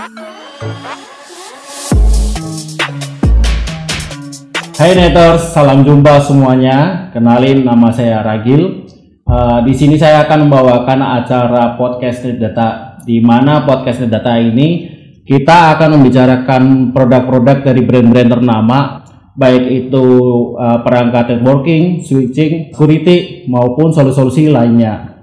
Hai Neters, salam jumpa semuanya. Kenalin, nama saya Ragil. Di sini saya akan membawakan acara podcast Net Data, di mana podcast Net Data ini kita akan membicarakan produk-produk dari brand-brand ternama, baik itu perangkat networking, switching, security maupun solusi-solusi lainnya.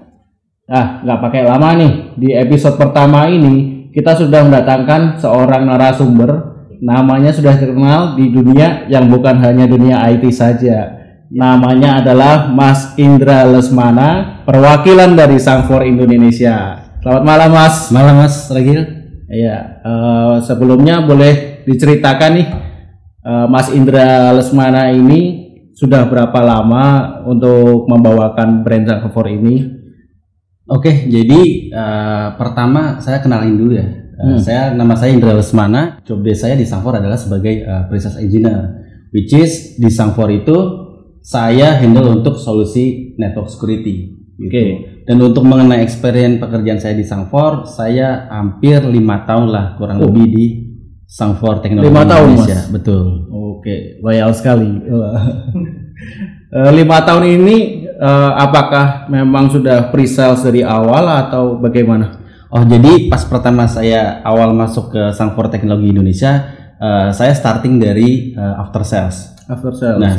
Nggak pakai lama nih, di episode pertama ini kita sudah mendatangkan seorang narasumber. Namanya sudah terkenal di dunia yang bukan hanya dunia IT saja. Namanya adalah Mas Indra Lesmana, perwakilan dari Sangfor Indonesia. Selamat malam Mas. Malam Mas Ragil. Iya, sebelumnya boleh diceritakan nih, Mas Indra Lesmana ini sudah berapa lama untuk membawakan brand Sangfor ini? Oke, jadi pertama saya kenalin dulu ya. Nama saya Indra Lesmana. Job desk saya di Sangfor adalah sebagai pre-sales engineer, which is di Sangfor itu saya handle untuk solusi network security. Oke. Dan untuk mengenai experience pekerjaan saya di Sangfor, saya hampir 5 tahun lah kurang lebih di Sangfor Teknologi 5 tahun, Indonesia. Mas? Betul. Oke, loyal sekali. 5 tahun ini apakah memang sudah pre-sales dari awal atau bagaimana? Oh, jadi pas pertama saya awal masuk ke Sangfor Teknologi Indonesia, saya starting dari after sales. After sales. Nah,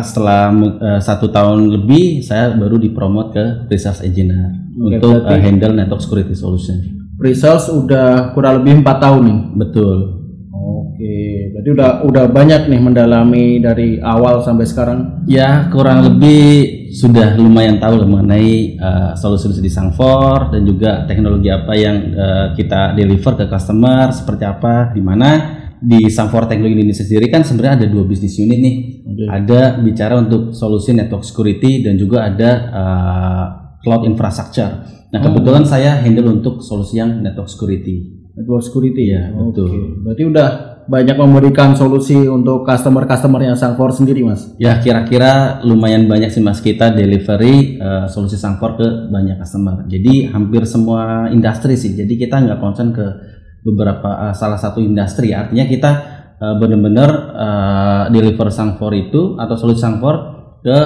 setelah 1 tahun lebih, saya baru dipromot ke pre-sales engineer untuk handle network security solution. Pre-sales udah kurang lebih 4 tahun nih. Betul. Oke, berarti udah banyak nih mendalami dari awal sampai sekarang. Ya, kurang lebih sudah lumayan tahu mengenai solusi-solusi di Sangfor dan juga teknologi apa yang kita deliver ke customer seperti apa. Di mana di Sangfor Teknologi Indonesia sendiri kan sebenarnya ada 2 bisnis unit nih. Okay. Ada bicara untuk solusi network security dan juga ada cloud infrastructure. Nah, kebetulan saya handle untuk solusi yang network security. Network security ya, betul. Okay. Berarti udah banyak memberikan solusi untuk customer yang Sangfor sendiri, Mas? Ya, kira-kira lumayan banyak sih Mas, kita delivery solusi Sangfor ke banyak customer. Jadi hampir semua industri sih. Jadi kita nggak concern ke beberapa salah satu industri. Artinya kita benar-benar deliver Sangfor itu atau solusi Sangfor ke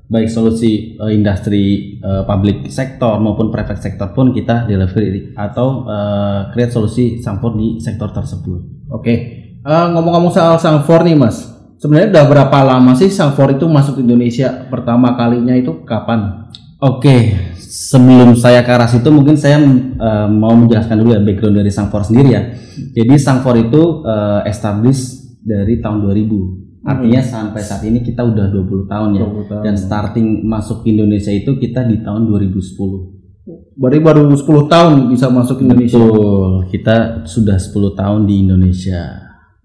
baik solusi industri public sector maupun private sector pun kita delivery atau create solusi Sangfor di sektor tersebut. Oke, ngomong-ngomong soal Sangfor nih Mas, sebenarnya udah berapa lama sih Sangfor itu masuk ke Indonesia? Pertama kalinya itu kapan? Oke, sebelum saya ke arah situ mungkin saya mau menjelaskan dulu ya background dari Sangfor sendiri ya. Jadi Sangfor itu established dari tahun 2000. Artinya sampai saat ini kita udah 20 tahun ya. 20 tahun. Dan starting masuk ke Indonesia itu kita di tahun 2010. Berarti baru 10 tahun bisa masuk ke Indonesia. Betul, kita sudah 10 tahun di Indonesia.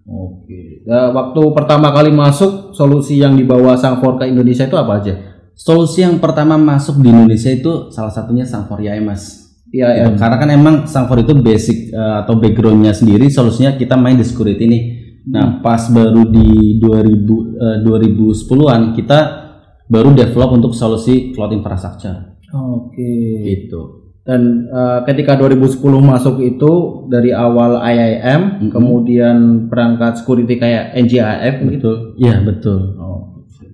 Oke. Nah, waktu pertama kali masuk, solusi yang dibawa Sangfor ke Indonesia itu apa aja? Solusi yang pertama masuk di Indonesia itu salah satunya Sangfor IAM, Mas. Iya, gitu. Karena kan emang Sangfor itu basic atau backgroundnya sendiri, solusinya kita main di security nih. Nah, pas baru di 2010-an kita baru develop untuk solusi cloud infrastructure. Oke. Gitu. Dan ketika 2010 masuk itu dari awal IAM, kemudian perangkat security kayak NGINF. Betul. Iya, betul.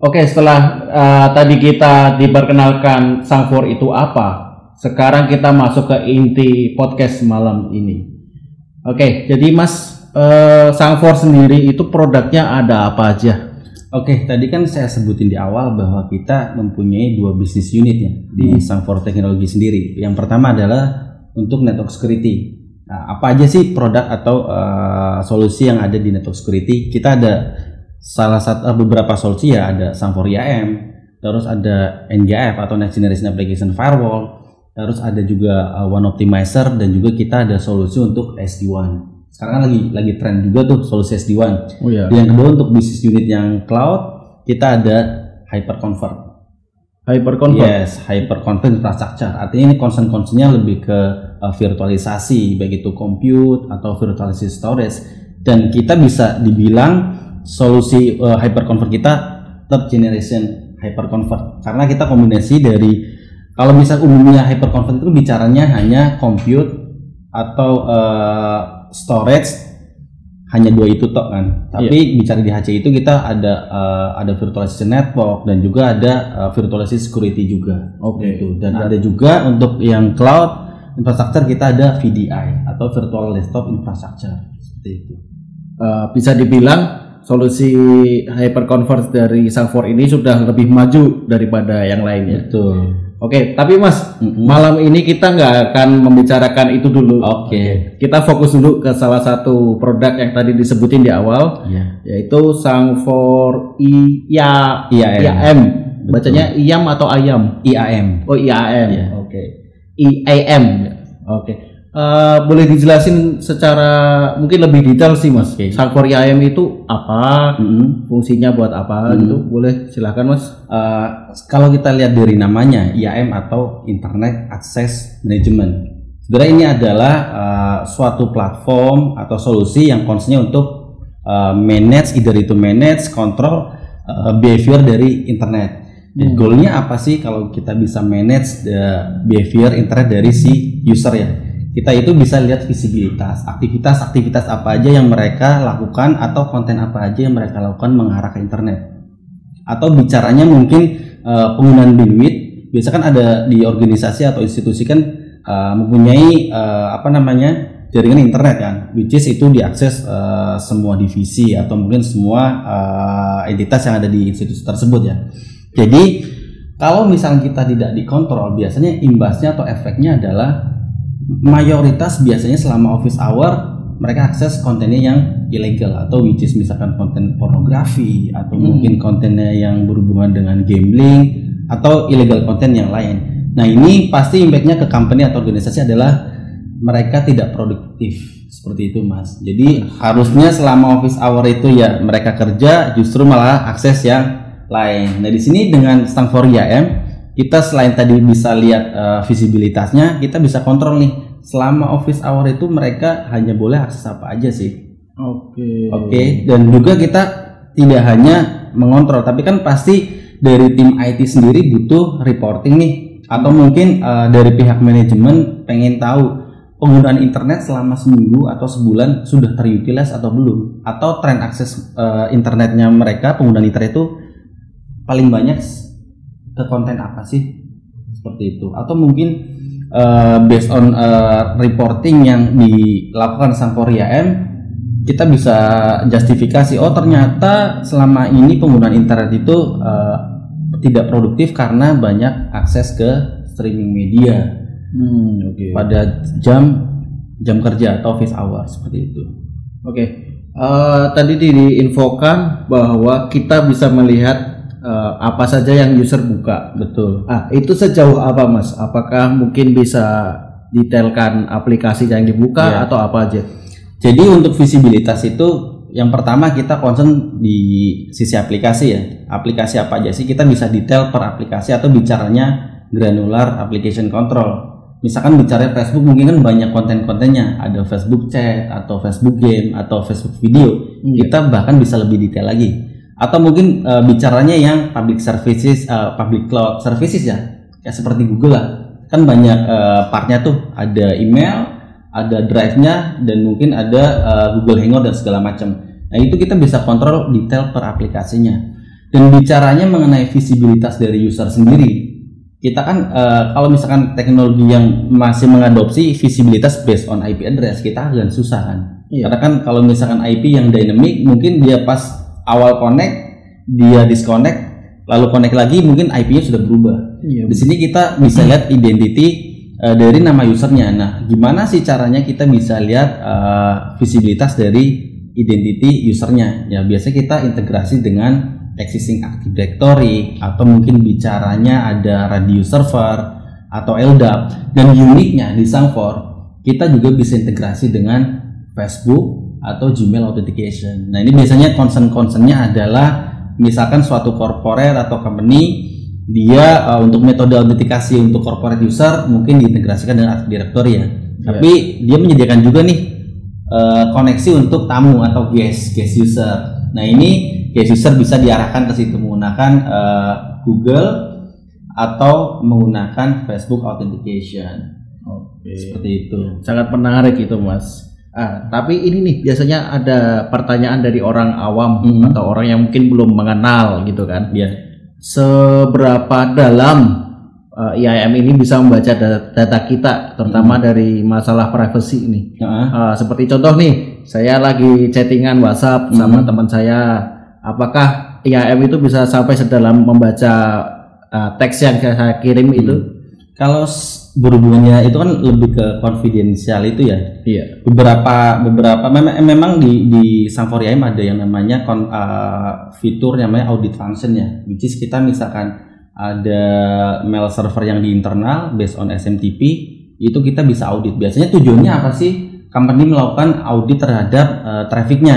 Oke, setelah tadi kita diperkenalkan Sangfor itu apa, sekarang kita masuk ke inti podcast malam ini. Oke, jadi Mas, Sangfor sendiri itu produknya ada apa aja? Oke, tadi kan saya sebutin di awal bahwa kita mempunyai 2 bisnis unit ya di Sangfor Teknologi sendiri. Yang pertama adalah untuk network security. Nah, apa aja sih produk atau solusi yang ada di network security? Kita ada beberapa solusi ya, ada Sangfor IAM, terus ada NGINF atau Next Generation Application Firewall, terus ada juga One Optimizer, dan juga kita ada solusi untuk SD-WAN. Sekarang lagi tren juga tuh solusi SD-WAN. Oh, iya. Yang kedua untuk bisnis unit yang cloud, kita ada Hyperconvert. Yes, Hyperconvert infrastructure. Artinya ini concern-concernnya lebih ke virtualisasi, baik itu compute atau virtualisasi storage. Dan kita bisa dibilang solusi Hyperconvert kita third generation Hyperconvert, karena kita kombinasi dari, kalau misal umumnya Hyperconvert itu bicaranya hanya compute atau storage hanya 2 itu tok kan. Tapi bicara di HCI itu kita ada virtualization network dan juga ada virtualization security juga. Gitu. Dan ada juga untuk yang cloud infrastructure kita ada VDI atau virtual desktop infrastructure seperti itu. Bisa dibilang solusi hyperconverged dari Sangfor ini sudah lebih maju daripada yang lainnya. Betul. Oke, tapi Mas, malam ini kita nggak akan membicarakan itu dulu. Oke. Kita fokus dulu ke salah satu produk yang tadi disebutin di awal, yaitu Sangfor IAM. Bacanya IAM atau ayam? IAM. Oh, IAM. Oke. IAM. Oke. Boleh dijelasin secara mungkin lebih detail sih, Mas. Sangfor IAM itu apa? Fungsinya buat apa gitu? Boleh silakan, Mas. Kalau kita lihat dari namanya IAM atau Internet Access Management, sebenarnya ini adalah suatu platform atau solusi yang concernnya untuk either itu manage, kontrol behavior dari internet. Dan goalnya apa sih kalau kita bisa manage the behavior internet dari si user ya? Kita itu bisa lihat visibilitas, aktivitas apa aja yang mereka lakukan atau konten apa aja yang mereka lakukan mengarah ke internet. Atau bicaranya mungkin penggunaan bandwidth, biasa kan ada di organisasi atau institusi kan mempunyai jaringan internet kan, which is itu diakses semua divisi atau mungkin semua entitas yang ada di institusi tersebut ya. Jadi kalau misalnya kita tidak dikontrol, biasanya imbasnya atau efeknya adalah mayoritas biasanya selama office hour mereka akses kontennya yang ilegal atau which is misalkan konten pornografi atau mungkin kontennya yang berhubungan dengan gambling atau illegal konten yang lain. Nah ini pasti impactnya ke company atau organisasi adalah mereka tidak produktif seperti itu Mas. Jadi harusnya selama office hour itu ya mereka kerja, justru malah akses yang lain. Nah di sini dengan Sangfor IAM kita selain tadi bisa lihat visibilitasnya, kita bisa kontrol nih selama office hour itu mereka hanya boleh akses apa aja sih. Oke. Dan juga kita tidak hanya mengontrol, tapi kan pasti dari tim IT sendiri butuh reporting nih, atau mungkin dari pihak manajemen pengen tahu penggunaan internet selama seminggu atau sebulan sudah terutilize atau belum, atau tren akses internetnya mereka, penggunaan internet itu paling banyak ke konten apa sih, seperti itu. Atau mungkin based on reporting yang dilakukan Sangfor IAM, kita bisa justifikasi, oh ternyata selama ini penggunaan internet itu tidak produktif karena banyak akses ke streaming media pada jam kerja atau office hour, seperti itu. Tadi diinfokan bahwa kita bisa melihat apa saja yang user buka. Betul. Itu sejauh apa Mas? Apakah mungkin bisa detailkan aplikasi yang dibuka atau apa aja? Jadi untuk visibilitas itu yang pertama kita concern di sisi aplikasi ya. Aplikasi apa aja sih? Kita bisa detail per aplikasi atau bicaranya granular application control. Misalkan bicara Facebook mungkin kan banyak konten-kontennya, ada Facebook chat atau Facebook game atau Facebook video. Kita bahkan bisa lebih detail lagi. Atau mungkin bicaranya yang public services, public cloud services ya, kayak seperti Google lah, kan banyak partnya tuh, ada email, ada drive-nya, dan mungkin ada Google Hangout dan segala macam. Nah itu kita bisa kontrol detail per aplikasinya. Dan bicaranya mengenai visibilitas dari user sendiri, kita kan kalau misalkan teknologi yang masih mengadopsi visibilitas based on IP address, kita agak susah kan. Karena kan kalau misalkan IP yang dynamic, mungkin dia pas awal connect, dia disconnect, lalu connect lagi, mungkin IP-nya sudah berubah. Di sini kita bisa lihat identity dari nama usernya. Nah, gimana sih caranya kita bisa lihat visibilitas dari identity usernya? Ya, biasanya kita integrasi dengan existing Active Directory, atau mungkin bicaranya ada radio server atau LDAP. Dan uniknya di Sangfor, kita juga bisa integrasi dengan Facebook atau Gmail authentication. Nah ini biasanya concern-concernnya adalah misalkan suatu corporate atau company, dia untuk metode autentikasi untuk corporate user mungkin diintegrasikan dengan Active Directory ya. Tapi dia menyediakan juga nih koneksi untuk tamu atau guest user. Nah ini guest user bisa diarahkan ke situ menggunakan Google atau menggunakan Facebook authentication. Seperti itu. Sangat menarik itu Mas. Tapi ini nih biasanya ada pertanyaan dari orang awam atau orang yang mungkin belum mengenal gitu kan. Seberapa dalam IAM ini bisa membaca data kita, terutama dari masalah privacy ini. Seperti contoh nih, saya lagi chattingan WhatsApp sama teman saya, apakah IAM itu bisa sampai sedalam membaca teks yang saya kirim itu? Kalau berhubungannya itu kan lebih ke konfidensial itu ya. Iya. Beberapa memang di Sang4 IAM ada yang namanya fitur namanya audit function ya. Which is kita misalkan ada mail server yang di internal based on SMTP, itu kita bisa audit. Biasanya tujuannya apa sih? Company melakukan audit terhadap trafficnya.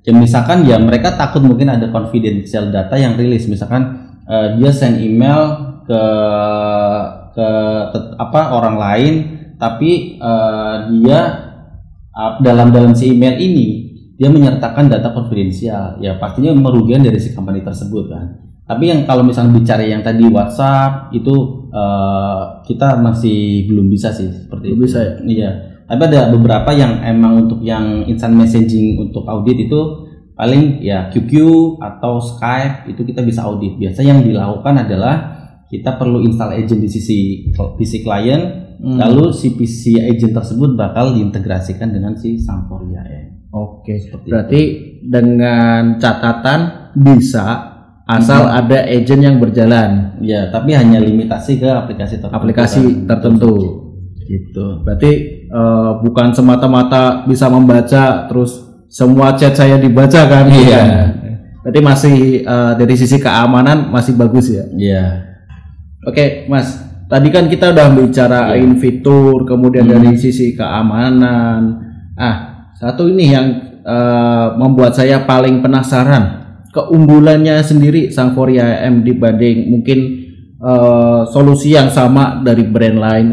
Ya misalkan ya mereka takut mungkin ada confidential data yang rilis. Misalkan dia send email ke orang lain, tapi dia dalam si email ini dia menyertakan data konfidensial, ya pastinya merugikan dari si company tersebut kan. Tapi yang kalau misalnya bicara yang tadi WhatsApp itu kita masih belum bisa sih seperti belum itu. Bisa ya? Iya. Tapi ada beberapa yang emang untuk yang instant messaging untuk audit itu paling ya QQ atau Skype itu kita bisa audit. Biasanya yang dilakukan adalah kita perlu install agent di sisi PC client, lalu si PC agent tersebut bakal diintegrasikan dengan si Sang4 IAM. Oke, berarti itu dengan catatan bisa asal ada agent yang berjalan. Ya, tapi hanya limitasi ke aplikasi tertentu. Gitu. Berarti bukan semata-mata bisa membaca terus semua chat saya dibaca kan? Iya. Berarti masih dari sisi keamanan masih bagus ya? Iya. Oke, Mas. Tadi kan kita udah bicarain fitur, kemudian dari sisi keamanan. Satu ini yang membuat saya paling penasaran, keunggulannya sendiri Sang4 IAM dibanding mungkin solusi yang sama dari brand lain,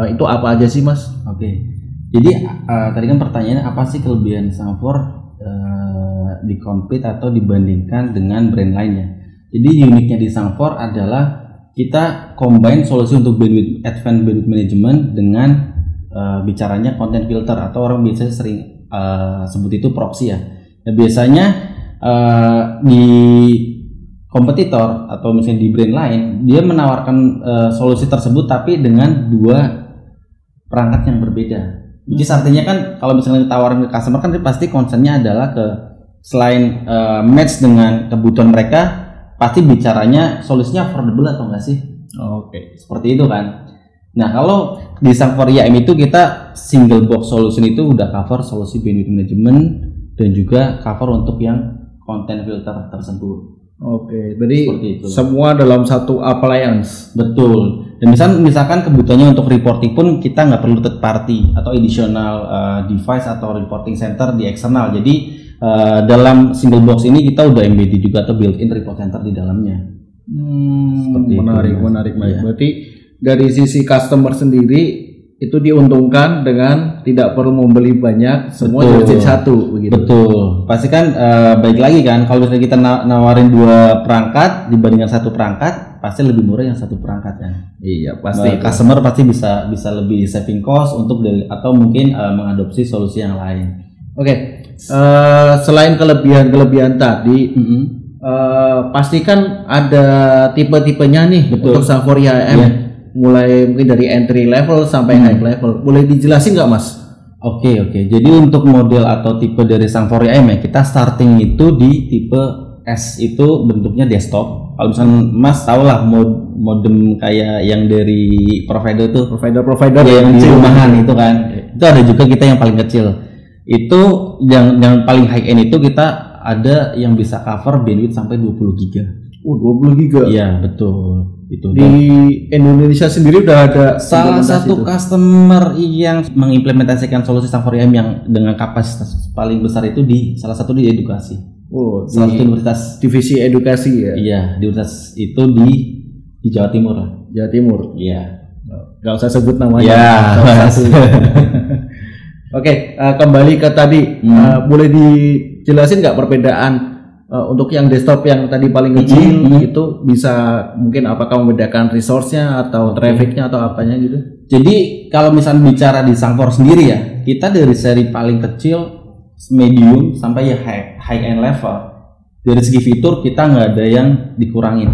itu apa aja sih, Mas? Oke. Jadi tadi kan pertanyaannya apa sih kelebihan Sang4 di compete atau dibandingkan dengan brand lainnya. Jadi uniknya di Sang4 adalah kita combine solusi untuk advanced bandwidth management dengan bicaranya content filter atau orang biasanya sering sebut itu proxy ya. Nah, biasanya di kompetitor atau misalnya di brand lain dia menawarkan solusi tersebut tapi dengan dua perangkat yang berbeda. Jadi artinya kan kalau misalnya ditawarin ke customer kan pasti concernnya adalah ke selain match dengan kebutuhan mereka, pasti bicaranya solusinya affordable atau enggak sih? Oke. Seperti itu kan. Nah kalau di Sang4 IAM itu kita single box solution itu udah cover solusi bandwidth management dan juga cover untuk yang content filter tersebut. Oke, berarti semua dalam satu appliance. Betul. Dan misalkan kebutuhannya untuk reporting pun kita nggak perlu third party atau additional device atau reporting center di eksternal. Jadi dalam single box ini kita udah embedded juga atau built-in report center di dalamnya. Menarik. Ya. Berarti dari sisi customer sendiri itu diuntungkan dengan tidak perlu membeli banyak, semua jadi satu begitu. Betul. Pasti kan baik lagi kan kalau misalnya kita nawarin dua perangkat dibandingkan satu perangkat, pasti lebih murah yang satu perangkat kan. Iya, pasti. Customer pasti bisa lebih saving cost untuk atau mungkin mengadopsi solusi yang lain. Oke. Selain kelebihan tadi, pastikan ada tipe-tipenya nih. Betul. Untuk Sang4 IAM. Yeah. Mulai mungkin dari entry level sampai high level. Boleh dijelasin nggak, Mas? Oke. Jadi untuk model atau tipe dari Sang4 IAM ya, kita starting itu di tipe S itu bentuknya desktop. Kalau misalnya Mas tahu lah modem kayak yang dari provider yang di rumahan itu kan. Itu ada juga kita yang paling kecil. Itu yang paling high end itu kita ada yang bisa cover bandwidth sampai 20 giga. 20 giga. Iya, betul. Itu di Indonesia sendiri udah ada salah satu customer yang mengimplementasikan solusi Sang4 IAM yang dengan kapasitas paling besar itu di salah satu di edukasi. Salah satu universitas divisi edukasi ya. Iya, di universitas itu di Jawa Timur lah. Jawa Timur. Iya. Gak usah sebut namanya. Ya. Oke, kembali ke tadi. Boleh dijelasin nggak perbedaan untuk yang desktop yang tadi paling kecil itu bisa mungkin apakah membedakan resource-nya atau traffic-nya atau apanya gitu? Jadi kalau misalnya bicara di Sangfor sendiri ya, kita dari seri paling kecil, medium sampai ya high end level. Dari segi fitur kita nggak ada yang dikurangin.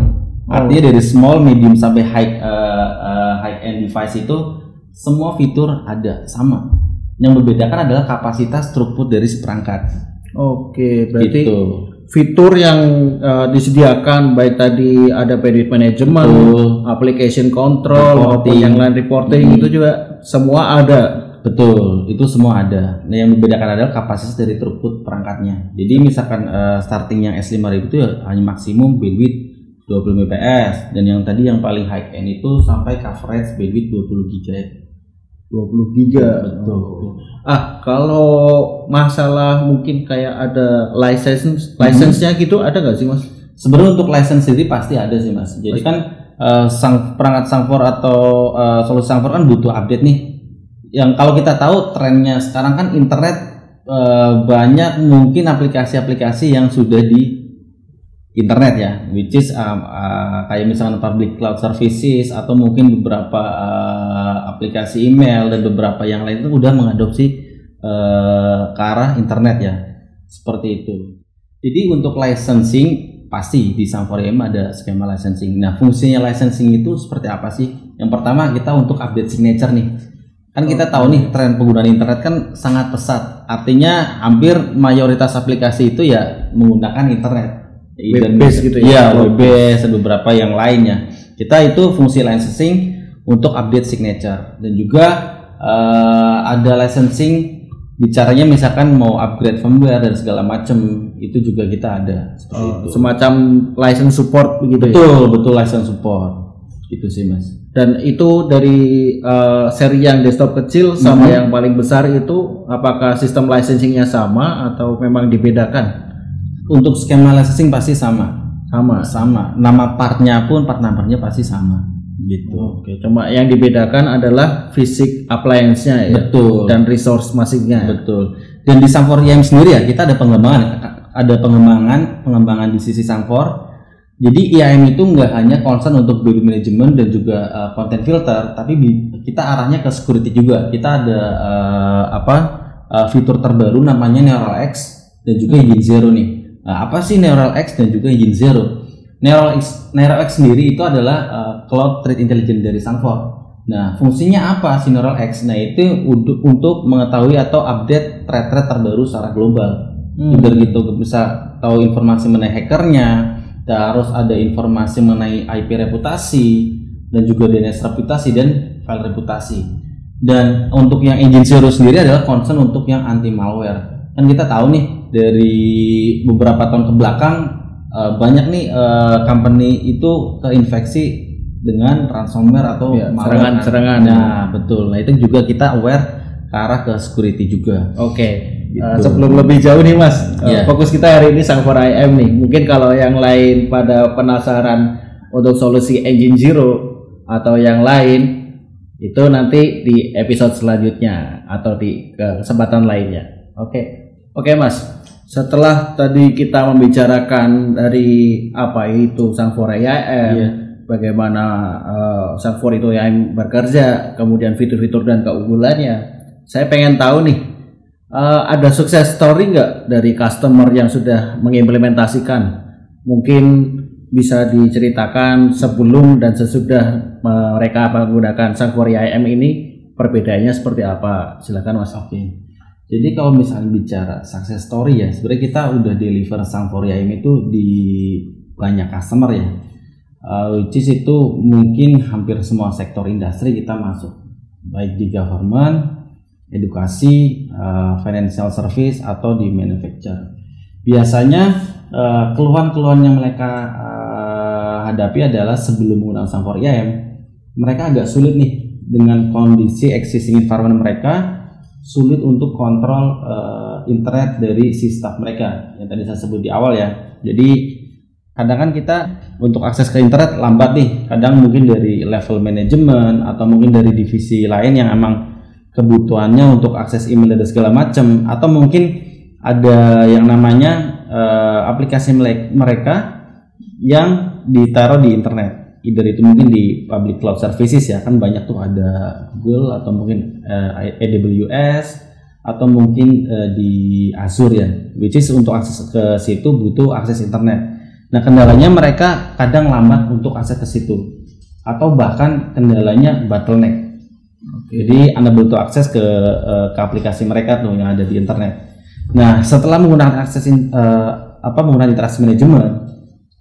Artinya dari small, medium sampai high end device itu semua fitur ada sama. Yang membedakan adalah kapasitas throughput dari seperangkat. Oke, berarti Gitu. fitur yang disediakan baik tadi ada bandwidth management, application control, maupun yang lain reporting itu juga semua ada. Betul, itu semua ada. Nah, yang membedakan adalah kapasitas dari throughput perangkatnya. Jadi misalkan starting yang S5000 itu ya hanya maksimum bandwidth 20 Mbps, dan yang tadi yang paling high end itu sampai coverage bandwidth 20 GB. 20 giga. Betul. Kalau masalah mungkin kayak ada license-nya gitu ada nggak sih Mas? Sebenarnya untuk license sendiri pasti ada sih Mas. Jadi kan perangkat Sangfor atau solusi Sangfor kan butuh update nih. Yang kalau kita tahu trennya sekarang kan internet banyak mungkin aplikasi-aplikasi yang sudah di internet ya, which is kayak misalnya public cloud services atau mungkin beberapa aplikasi email dan beberapa yang lain itu udah mengadopsi ke arah internet ya, seperti itu. Jadi untuk licensing pasti di Sangfor IM ada skema licensing. Nah, fungsinya licensing itu seperti apa sih? Yang pertama kita untuk update signature nih. Kan kita tahu nih tren penggunaan internet kan sangat pesat. Artinya hampir mayoritas aplikasi itu ya menggunakan internet. Web-based gitu ya? Iya, web-based dan beberapa yang lainnya. Kita itu fungsi licensing untuk update signature, dan juga ada licensing bicaranya misalkan mau upgrade firmware dan segala macam, itu juga kita ada seperti itu. Semacam license support begitu. Betul license support. Itu sih Mas. Dan itu dari seri yang desktop kecil sama yang paling besar itu apakah sistem licensingnya sama atau memang dibedakan? Untuk skema licensing pasti sama. Nama part numbernya pasti sama. Gitu. Oke, cuma yang dibedakan adalah fisik appliance-nya ya. Betul. Dan resource masingnya. Betul. Dan di Sangfor IM sendiri ya kita ada pengembangan di sisi Sangfor. Jadi IAM itu nggak hanya concern untuk bandwidth management dan juga content filter, tapi kita arahnya ke security juga. Kita ada fitur terbaru namanya Neural X dan juga Engine Zero nih. Nah, apa sih Neural X dan juga Engine Zero? Neural X sendiri itu adalah cloud threat intelligence dari Sangfor. Nah, fungsinya apa sih Neural X? Nah, itu untuk mengetahui atau update threat terbaru secara global. Biar gitu bisa tahu informasi mengenai hackernya, terus ada informasi mengenai IP reputasi dan juga DNS reputasi dan file reputasi. Dan untuk yang Engine Zero sendiri adalah concern untuk yang anti malware. Kan kita tahu nih dari beberapa tahun ke belakang banyak nih company itu keinfeksi dengan ransomware atau serangan. Nah, betul. Nah, itu juga kita aware ke arah ke security juga. Oke. Sebelum lebih jauh nih Mas, fokus kita hari ini Sangfor IM nih. Mungkin kalau yang lain pada penasaran untuk solusi Engine Zero atau yang lain, itu nanti di episode selanjutnya atau di kesempatan lainnya. Oke Mas, setelah tadi kita membicarakan dari apa itu Sangfor IM, bagaimana Sangfor itu IM bekerja, kemudian fitur-fitur dan keunggulannya, saya pengen tahu nih, ada sukses story nggak dari customer yang sudah mengimplementasikan? Mungkin bisa diceritakan sebelum dan sesudah mereka menggunakan Sangfor IM ini, perbedaannya seperti apa? Silakan Mas. Jadi kalau misalnya bicara success story ya, sebenarnya kita udah deliver Sangfor IM itu di banyak customer ya, which is itu mungkin hampir semua sektor industri kita masuk, baik di government, edukasi, financial service atau di manufacture. Biasanya keluhan-keluhan yang mereka hadapi adalah sebelum menggunakan Sangfor IM, mereka agak sulit nih dengan kondisi existing environment mereka, sulit untuk kontrol internet dari si staff mereka yang tadi saya sebut di awal ya. Jadi kadang kan kita untuk akses ke internet lambat nih, kadang mungkin dari level manajemen atau mungkin dari divisi lain yang emang kebutuhannya untuk akses email dan segala macam, atau mungkin ada yang namanya aplikasi mereka yang ditaruh di internet. either itu mungkin di public cloud services ya, kan banyak tuh ada Google atau mungkin AWS atau mungkin di Azure ya, which is untuk akses ke situ butuh akses internet. Nah, kendalanya mereka kadang lambat untuk akses ke situ atau bahkan kendalanya bottleneck. Jadi unable to akses ke aplikasi mereka tuh yang ada di internet. Nah, setelah menggunakan menggunakan interaksi manajemen,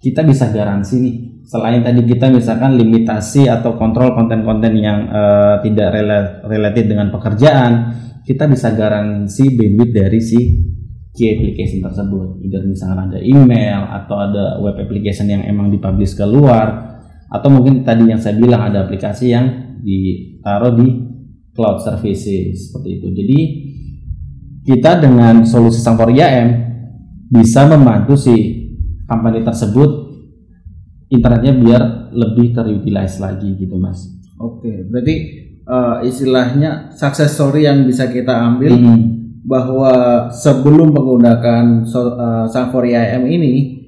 kita bisa garansi nih. Selain tadi kita misalkan limitasi atau kontrol konten-konten yang tidak related dengan pekerjaan, kita bisa garansi bandwidth dari si key application tersebut. Either misalkan ada email atau ada web application yang emang dipublish ke luar, atau mungkin tadi yang saya bilang ada aplikasi yang ditaruh di cloud services seperti itu. Jadi kita dengan solusi Sang4 IAM bisa membantu si company tersebut internetnya biar lebih terutilize lagi gitu, Mas. Oke, berarti istilahnya success story yang bisa kita ambil bahwa sebelum menggunakan Sang4 IAM ini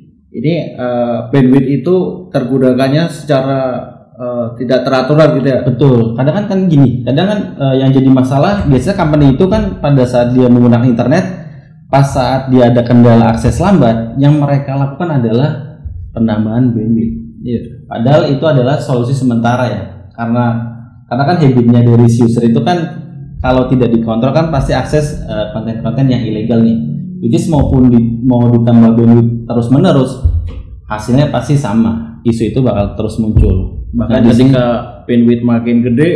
bandwidth itu tergunakannya secara tidak teratur gitu ya. Betul. Kadang kan gini, kadang kan yang jadi masalah biasanya company itu kan pada saat dia menggunakan internet, pas saat dia ada kendala akses lambat, yang mereka lakukan adalah penambahan bandwidth. Padahal itu adalah solusi sementara ya, karena kan habitnya dari user itu kan kalau tidak dikontrol kan pasti akses konten-konten yang ilegal nih. Jadi mau ditambah bandwidth terus menerus, hasilnya pasti sama. Isu itu bakal terus muncul. Bahkan ketika bandwidth makin gede,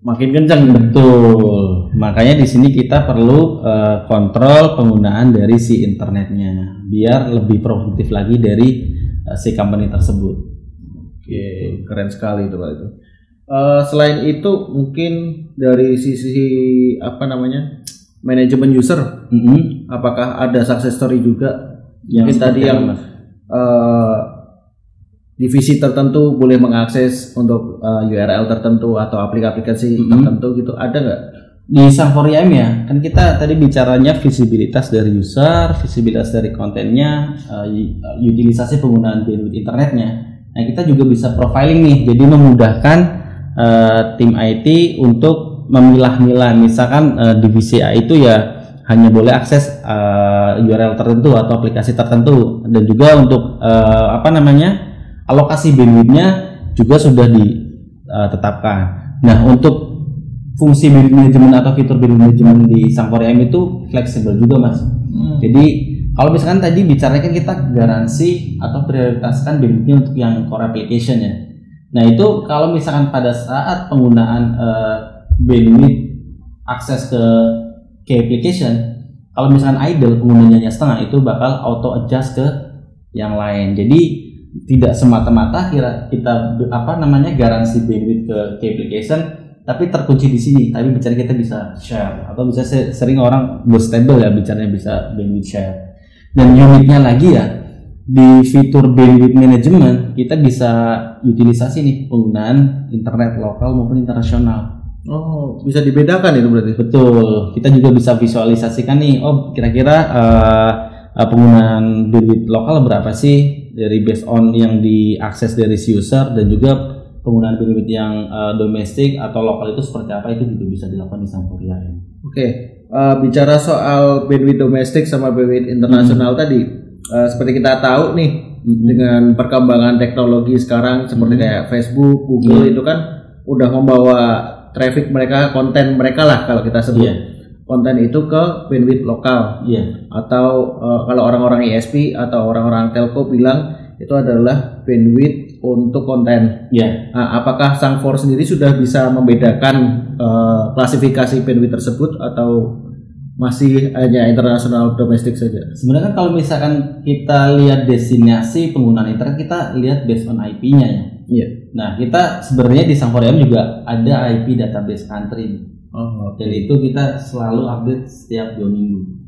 makin kencang. Betul. Makanya di sini kita perlu kontrol penggunaan dari si internetnya, biar lebih produktif lagi dari si company tersebut. Oke, keren sekali itu Pak itu. Selain itu mungkin dari sisi manajemen user, apakah ada success story juga? Mungkin tadi yang divisi tertentu boleh mengakses untuk URL tertentu atau aplikasi tertentu gitu, ada nggak? Di Sang4 IAM ya, kan kita tadi bicaranya visibilitas dari user, visibilitas dari kontennya, utilisasi penggunaan bandwidth internetnya. Nah, kita juga bisa profiling nih, jadi memudahkan tim IT untuk memilah-milah. Misalkan divisi A itu ya hanya boleh akses URL tertentu atau aplikasi tertentu, dan juga untuk alokasi bandwidthnya juga sudah ditetapkan. Nah, untuk fungsi bandwidth management atau fitur bandwidth management di Sang4 IAM itu fleksibel juga, Mas. Jadi kalau misalkan tadi bicaranya kan kita garansi atau prioritaskan bandwidthnya untuk yang core application ya. Nah, itu kalau misalkan pada saat penggunaan bandwidth akses ke key application, kalau misalkan idle penggunanya setengah, itu bakal auto adjust ke yang lain. Jadi tidak semata-mata kita garansi bandwidth ke key application tapi terkunci di sini, tapi bicara kita bisa share atau bisa sering orang stable ya bicaranya bisa bandwidth share. Dan uniknya lagi ya, di fitur bandwidth management kita bisa utilisasi nih penggunaan internet lokal maupun internasional. Oh, bisa dibedakan itu berarti? Betul. Kita juga bisa visualisasikan nih, kira-kira penggunaan bandwidth lokal berapa sih dari based on yang diakses dari si user, dan juga penggunaan bandwidth yang domestik atau lokal itu seperti apa, itu juga bisa dilakukan di Sang4 IAM. Oke, bicara soal bandwidth domestik sama bandwidth internasional tadi, seperti kita tahu nih dengan perkembangan teknologi sekarang seperti kayak Facebook, Google itu kan udah membawa traffic mereka, konten mereka lah kalau kita sebut konten itu ke bandwidth lokal, atau kalau orang-orang ISP atau orang-orang telco bilang itu adalah bandwidth untuk konten. Nah, apakah Sang4 sendiri sudah bisa membedakan klasifikasi bandwidth tersebut atau masih hanya internasional domestik saja? Sebenarnya kan kalau misalkan kita lihat destinasi penggunaan internet, kita lihat based on IP-nya ya. Nah, kita sebenarnya di Sang4 IAM juga ada IP database country. Dan itu kita selalu update setiap 2 minggu.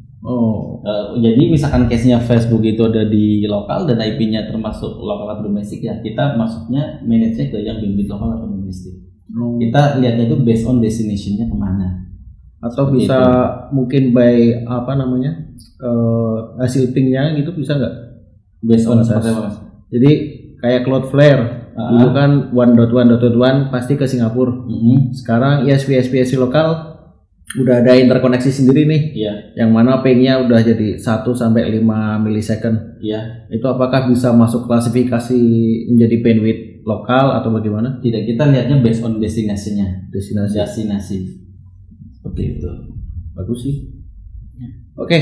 Jadi misalkan case-nya Facebook itu ada di lokal dan IP-nya termasuk lokal atau domestik ya, kita masuknya manage-nya ke yang bandwidth lokal atau domestik. Kita lihatnya itu based on destination-nya kemana. Atau seperti bisa itu. Mungkin by hasil ping-nya gitu bisa nggak? Based on seperti apa, Mas? Jadi kayak Cloudflare Dulu kan 1.1.1 pasti ke Singapura. Sekarang ISP lokal udah ada interkoneksi sendiri nih. Iya. Yang mana ping-nya udah jadi 1 sampai 5 milisecond. Iya. Itu apakah bisa masuk klasifikasi menjadi bandwidth lokal atau bagaimana? Tidak, kita lihatnya based on destinasinya. Destinasi. Seperti itu. Bagus sih. Oke,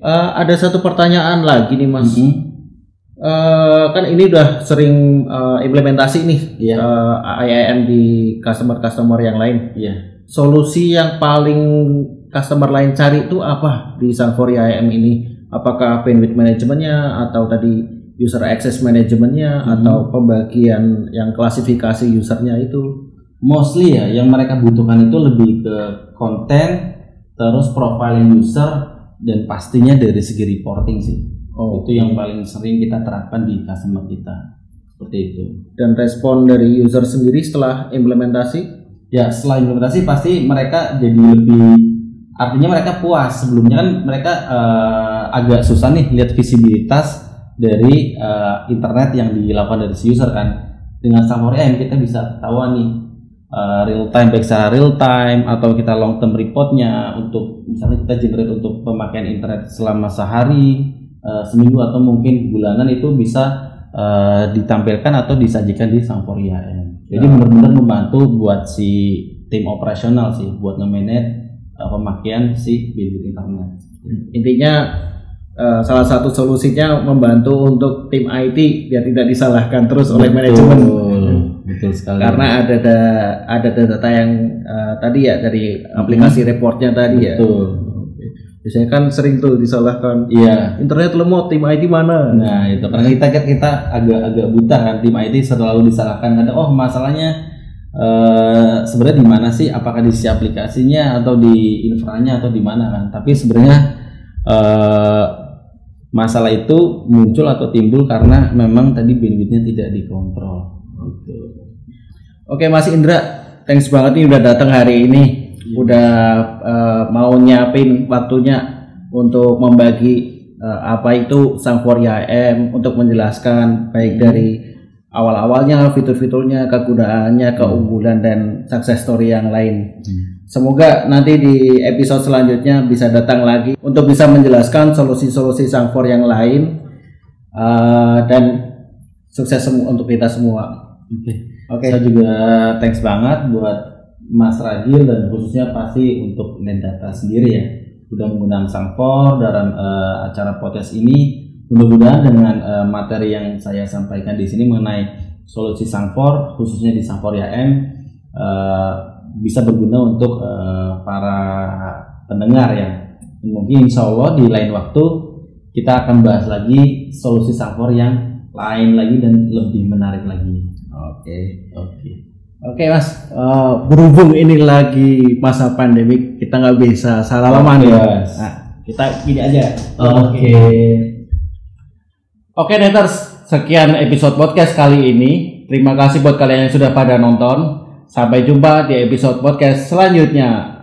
ada satu pertanyaan lagi nih Mas. Kan ini udah sering implementasi nih IAM di customer yang lain. Iya. Solusi yang paling customer lain cari itu apa di Sang4 IAM ini? Apakah bandwidth manajemennya atau tadi user access manajemennya atau pembagian yang klasifikasi usernya itu? Mostly ya, yang mereka butuhkan itu lebih ke konten, terus profiling user, dan pastinya dari segi reporting sih. Itu yang paling sering kita terapkan di customer kita. Seperti itu. Dan respon dari user sendiri setelah implementasi? Ya, setelah implementasi pasti mereka jadi lebih, artinya mereka puas. Sebelumnya kan mereka agak susah nih lihat visibilitas dari internet yang dilakukan dari si user kan. Dengan Sang4 IAM kita bisa tahu nih real time, baik secara real time atau kita long term reportnya untuk misalnya kita generate untuk pemakaian internet selama sehari, seminggu atau mungkin bulanan, itu bisa ditampilkan atau disajikan di Sang4 IAM. Jadi benar-benar membantu buat si tim operasional sih, buat nge-manage pemakaian si bandwidth internet. Intinya salah satu solusinya membantu untuk tim IT biar tidak disalahkan terus oleh manajemen. Betul sekali. Karena ada data yang tadi ya dari aplikasi reportnya tadi ya. Betul. Biasanya kan sering tuh disalahkan. Iya. Internet lemot, tim IT mana? Nah itu karena kita agak buta kan, tim IT selalu disalahkan. Ada masalahnya sebenarnya di mana sih? Apakah di sisi aplikasinya atau di infranya atau di mana kan? Tapi sebenarnya masalah itu muncul atau timbul karena memang tadi bandwidthnya tidak dikontrol. Gitu. Oke Mas Indra, thanks banget nih udah datang hari ini. Udah mau nyiapin waktunya untuk membagi apa itu Sang4 IAM, untuk menjelaskan baik dari awal-awalnya, fitur-fiturnya, kegunaannya, keunggulan dan success story yang lain. Semoga nanti di episode selanjutnya bisa datang lagi untuk bisa menjelaskan solusi-solusi Sang4 yang lain dan sukses untuk kita semua. Oke. Saya juga thanks banget buat Mas Ragil dan khususnya pasti untuk Netdata sendiri ya, udah menggunakan Sang4 dalam acara podcast ini. Mudah-mudahan dengan materi yang saya sampaikan di sini mengenai solusi Sang4 khususnya di Sang4 IAM bisa berguna untuk para pendengar ya. Mungkin insya Allah di lain waktu kita akan bahas lagi solusi Sang4 yang lain lagi dan lebih menarik lagi. Oke Mas, berhubung ini lagi masa pandemik, kita nggak bisa salaman ya. Nah, kita gini aja. Oke Neters, sekian episode podcast kali ini. Terima kasih buat kalian yang sudah pada nonton. Sampai jumpa di episode podcast selanjutnya.